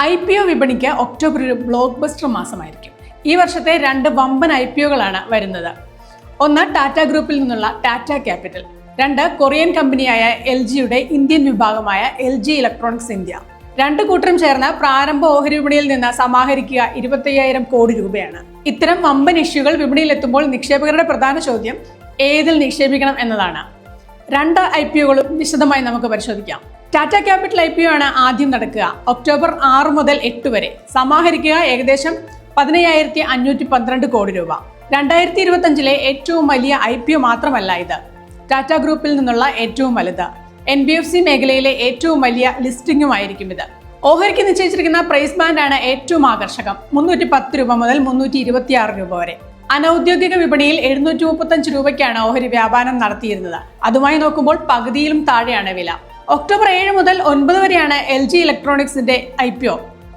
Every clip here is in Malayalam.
IPO വിപണിക്ക് ഒക്ടോബർ ഒരു ബ്ലോക്ക് ബസ്റ്റർ മാസമായിരിക്കും. ഈ വർഷത്തെ രണ്ട് വമ്പൻ IPOകളാണ് വരുന്നത്. ഒന്ന് ടാറ്റ ഗ്രൂപ്പിൽ നിന്നുള്ള ടാറ്റ ക്യാപിറ്റൽ, രണ്ട് കൊറിയൻ കമ്പനിയായ LGയുടെ ഇന്ത്യൻ വിഭാഗമായ LG ഇലക്ട്രോണിക്സ് ഇന്ത്യ. രണ്ടു കൂട്ടരും ചേർന്ന് പ്രാരംഭ ഓഹരി വിപണിയിൽ നിന്ന് സമാഹരിക്കുക 25,000 കോടി രൂപയാണ്. ഇത്തരം വമ്പൻ ഇഷ്യൂകൾ വിപണിയിൽ എത്തുമ്പോൾ നിക്ഷേപകരുടെ പ്രധാന ചോദ്യം ഏതിൽ നിക്ഷേപിക്കണം എന്നതാണ്. രണ്ട് IPOകളും വിശദമായി നമുക്ക് പരിശോധിക്കാം. ടാറ്റ ക്യാപിറ്റൽ IPO ആണ് ആദ്യം നടക്കുക. ഒക്ടോബർ 6 മുതൽ 8 വരെ സമാഹരിക്കുക ഏകദേശം 15,512 കോടി രൂപ. 2025 ഏറ്റവും വലിയ IPO മാത്രമല്ല ഇത്. ടാറ്റ ഗ്രൂപ്പിൽ നിന്നുള്ള ഏറ്റവും വലുത്, NBFC മേഖലയിലെ ഏറ്റവും വലിയ ലിസ്റ്റിംഗുമായിരിക്കും ഇത്. ഓഹരിക്ക് നിശ്ചയിച്ചിരിക്കുന്ന പ്രൈസ് ബാൻഡാണ് ഏറ്റവും ആകർഷകം. 310 രൂപ മുതൽ 326 രൂപ വരെ. അനൌദ്യോഗിക വിപണിയിൽ 735 രൂപയ്ക്കാണ് ഓഹരി വ്യാപാരം നടത്തിയിരുന്നത്. അതുമായി നോക്കുമ്പോൾ പകുതിയിലും താഴെയാണ് വില. ഒക്ടോബർ 7 മുതൽ 9 വരെയാണ് LG ഇലക്ട്രോണിക്സിന്റെ IPO.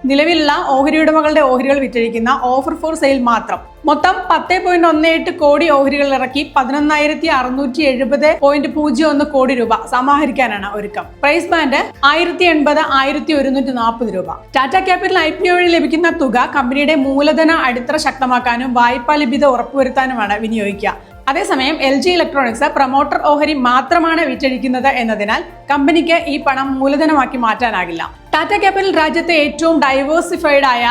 നിലവിലുള്ള ഓഹരി ഉടമകളുടെ ഓഹരികൾ വിറ്റഴിക്കുന്ന ഓഫർ ഫോർ സെയിൽ മാത്രം. മൊത്തം 10.18 കോടി ഓഹരികൾ ഇറക്കി 11,670.01 കോടി രൂപ സമാഹരിക്കാനാണ് ഒരുക്കം. പ്രൈസ് ബാൻഡ് 1,080-1,140 രൂപ. ടാറ്റ ക്യാപിറ്റൽ IPO വഴി ലഭിക്കുന്ന തുക കമ്പനിയുടെ മൂലധന അടിത്തറ ശക്തമാക്കാനും വായ്പാ ലഭ്യത ഉറപ്പുവരുത്താനുമാണ് വിനിയോഗിക്കുക. അതേസമയം LG ഇലക്ട്രോണിക്സ് പ്രൊമോട്ടർ ഓഹരി മാത്രമാണ് വിറ്റഴിക്കുന്നത് എന്നതിനാൽ കമ്പനിക്ക് ഈ പണം മൂലധനമാക്കി മാറ്റാനാകില്ല. ടാറ്റ ക്യാപിറ്റൽ രാജ്യത്തെ ഏറ്റവും ഡൈവേഴ്സിഫൈഡ് ആയ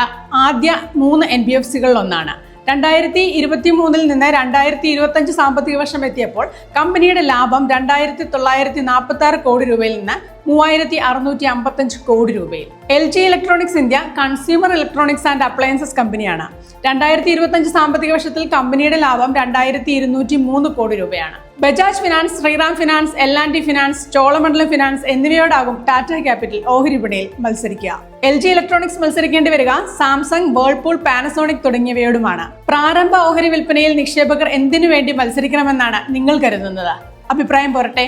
ആദ്യ 3 NBFCകളിൽ ഒന്നാണ്. 2023 നിന്ന് 2025 സാമ്പത്തിക വർഷം എത്തിയപ്പോൾ കമ്പനിയുടെ ലാഭം 2,946 കോടി രൂപയിൽ നിന്ന് 3,655 കോടി രൂപയിൽ. LG electronics India consumer electronics and appliances കമ്പനിയാണ്. 2025 സാമ്പത്തിക വർഷത്തിൽ കമ്പനിയുടെ ലാഭം 2,203 കോടി രൂപയാണ്. Bajaj finance, Shriram finance, L&T finance, Cholamandalam finance എന്നിവയോടാകും ടാറ്റ ക്യാപിറ്റൽ ഓഹരി വിപണിയിൽ മത്സരിക്കുക. LG ഇലക്ട്രോണിക്സ് മത്സരിക്കേണ്ടി വരിക സാംസങ്, വേൾപൂൾ, പാനസോണിക് തുടങ്ങിയവയോടുമാണ്. പ്രാരംഭ ഓഹരി വിൽപ്പനയിൽ നിക്ഷേപകർ എന്തിനു വേണ്ടി മത്സരിക്കണമെന്നാണ് നിങ്ങൾ കരുതുന്നത്? അഭിപ്രായം പോരട്ടെ.